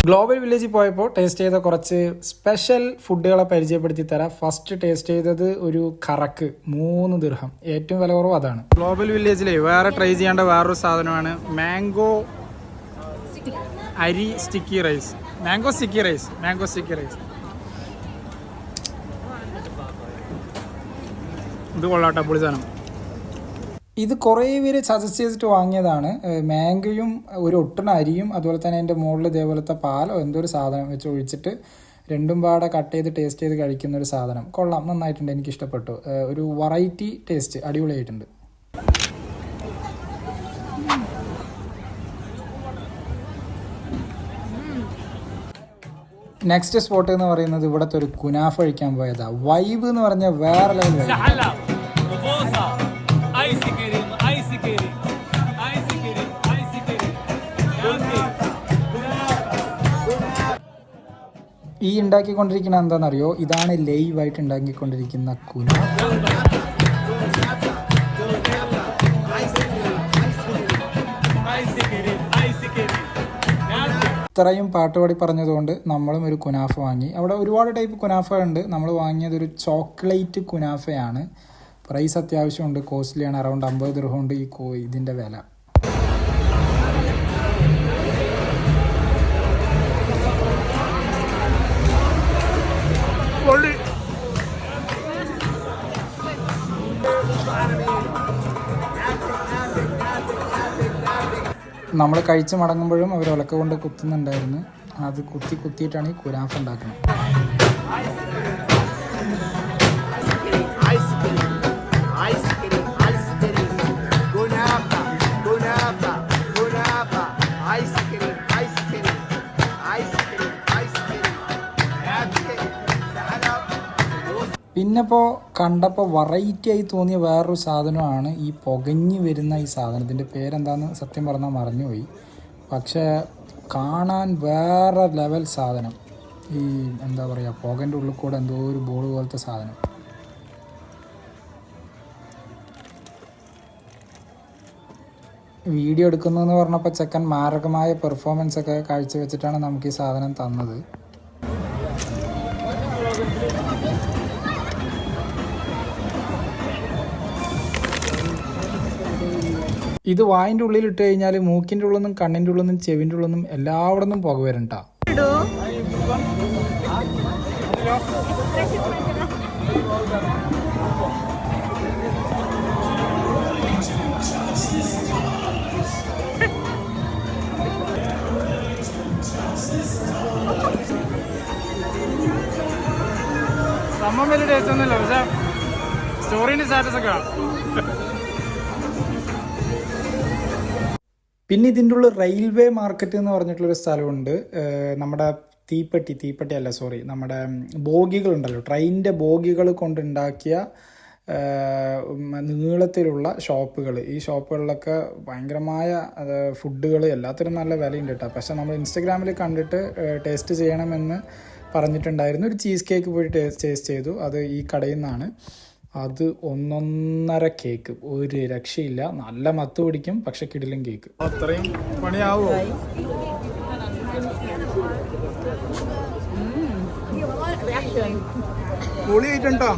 Global വില്ലേജിൽ പോയപ്പോൾ taste ചെയ്ത കുറച്ച് സ്പെഷ്യൽ ഫുഡുകളെ പരിചയപ്പെടുത്തി തരാം. ഫസ്റ്റ് ടേസ്റ്റ് ചെയ്തത് ഒരു കറക്ക് 3 ദിർഹം, ഏറ്റവും വില കുറവ് അതാണ്. ഗ്ലോബൽ വില്ലേജിലെ വേറെ ട്രൈ ചെയ്യേണ്ട വേറൊരു സാധനമാണ് മാംഗോ അരി sticky rice. Mango sticky rice. ഇത് കൊള്ളാട്ടെ, പൊളി സാധനം. ഇത് കുറേ പേര് സജസ്റ്റ് ചെയ്തിട്ട് വാങ്ങിയതാണ്. മാംഗോയും ഒരു ഒട്ടണ അരിയും അതുപോലെ തന്നെ അതിൻ്റെ മുകളിൽ ഇതേപോലത്തെ പാലോ എന്തോ ഒരു സാധനം വെച്ച് ഒഴിച്ചിട്ട് രണ്ടും പാടെ കട്ട് ചെയ്ത് ടേസ്റ്റ് ചെയ്ത് കഴിക്കുന്ന ഒരു സാധനം. കൊള്ളാം, നന്നായിട്ടുണ്ട്, എനിക്ക് ഇഷ്ടപ്പെട്ടു. ഒരു വെറൈറ്റി ടേസ്റ്റ്, അടിപൊളിയായിട്ടുണ്ട്. നെക്സ്റ്റ് സ്പോട്ട് എന്ന് പറയുന്നത് ഇവിടുത്തെ ഒരു കുനാഫ കഴിക്കാൻ പോയതാ. വൈബ് എന്ന് പറഞ്ഞാൽ വേറെ ലെവൽ. ഈ ഉണ്ടാക്കിക്കൊണ്ടിരിക്കുന്ന എന്താണെന്നറിയോ, ഇതാണ് ലൈവായിട്ട് ഉണ്ടാക്കിക്കൊണ്ടിരിക്കുന്ന കുനാഫ. ഇത്രയും പാട്ടുപാടി പറഞ്ഞതുകൊണ്ട് നമ്മളും ഒരു കുനാഫ വാങ്ങി. അവിടെ ഒരുപാട് ടൈപ്പ് കുനാഫ ഉണ്ട്. നമ്മൾ വാങ്ങിയത് ഒരു ചോക്ലേറ്റ് കുനാഫയാണ്. പ്രൈസ് അത്യാവശ്യമുണ്ട്, കോസ്റ്റ്ലിയാണ്. അറൗണ്ട് 50 ദിർഹം ഉണ്ട് ഇതിൻ്റെ വില. നമ്മൾ കഴിച്ച് മടങ്ങുമ്പോഴും അവർ ഉലക്ക കൊണ്ട് കുത്തുന്നുണ്ടായിരുന്നു. അത് കുത്തിയിട്ടാണ് ഈ കുനാഫ ഉണ്ടാക്കുന്നത്. പിന്നെപ്പോൾ കണ്ടപ്പോൾ വെറൈറ്റി ആയി തോന്നിയ വേറൊരു സാധനമാണ് ഈ പുകഞ്ഞ് വരുന്ന ഈ സാധനത്തിൻ്റെ പേരെന്താണെന്ന് സത്യം പറഞ്ഞാൽ മറന്നുപോയി. പക്ഷേ കാണാൻ വേറെ ലെവൽ സാധനം. ഈ എന്താ പറയുക, പുകൻ്റെ ഉള്ളിൽ കൂടെ എന്തോ ഒരു ബോൾ പോലത്തെ സാധനം. വീഡിയോ എടുക്കുന്നതെന്ന് പറഞ്ഞപ്പോൾ ചെക്കൻ മാരകമായ പെർഫോമൻസ് ഒക്കെ കാഴ്ചവെച്ചിട്ടാണ് നമുക്ക് ഈ സാധനം തന്നത്. ഇത് വായിൻ്റെ ഉള്ളിൽ ഇട്ട് കഴിഞ്ഞാൽ മൂക്കിൻ്റെ ഉള്ളിൽ നിന്നും കണ്ണിൻ്റെ ഉള്ളിൽ നിന്നും ചെവിൻ്റെ ഉള്ളിൽ നിന്നും എല്ലാവിടെ നിന്നും പുക വരണ്ട. സംഭവം വലിയ ടേസ്റ്റ് ഒന്നുമില്ല, പക്ഷേ സ്റ്റോറീൻ്റെ സ്റ്റാറ്റസ് ഒക്കെ ആണ്. പിന്നെ ഇതിൻ്റെ ഉള്ളിൽ റെയിൽവേ മാർക്കറ്റ് എന്ന് പറഞ്ഞിട്ടുള്ളൊരു സ്ഥലമുണ്ട്. നമ്മുടെ നമ്മുടെ ബോഗികളുണ്ടല്ലോ, ട്രെയിനിൻ്റെ ബോഗികൾ കൊണ്ടുണ്ടാക്കിയ നീളത്തിലുള്ള ഷോപ്പുകൾ. ഈ ഷോപ്പുകളിലൊക്കെ ഭയങ്കരമായ ഫുഡുകൾ, എല്ലാത്തിനും നല്ല വിലയുണ്ട് കേട്ടോ. പക്ഷേ നമ്മൾ ഇൻസ്റ്റഗ്രാമിൽ കണ്ടിട്ട് ടേസ്റ്റ് ചെയ്യണമെന്ന് പറഞ്ഞിട്ടുണ്ടായിരുന്നു. ഒരു ചീസ് കേക്ക് പോയി ടേസ്റ്റ് ചെയ്തു. അത് ഈ കടയിൽ നിന്നാണ്. അത് 1.5 കേക്ക്, ഒരു രക്ഷയില്ല. നല്ല മത്ത് പിടിക്കും, പക്ഷെ കിടിലൻ കേക്ക്. അത്രയും പണിയാവോ? പൊളിയായിട്ടുണ്ടോ?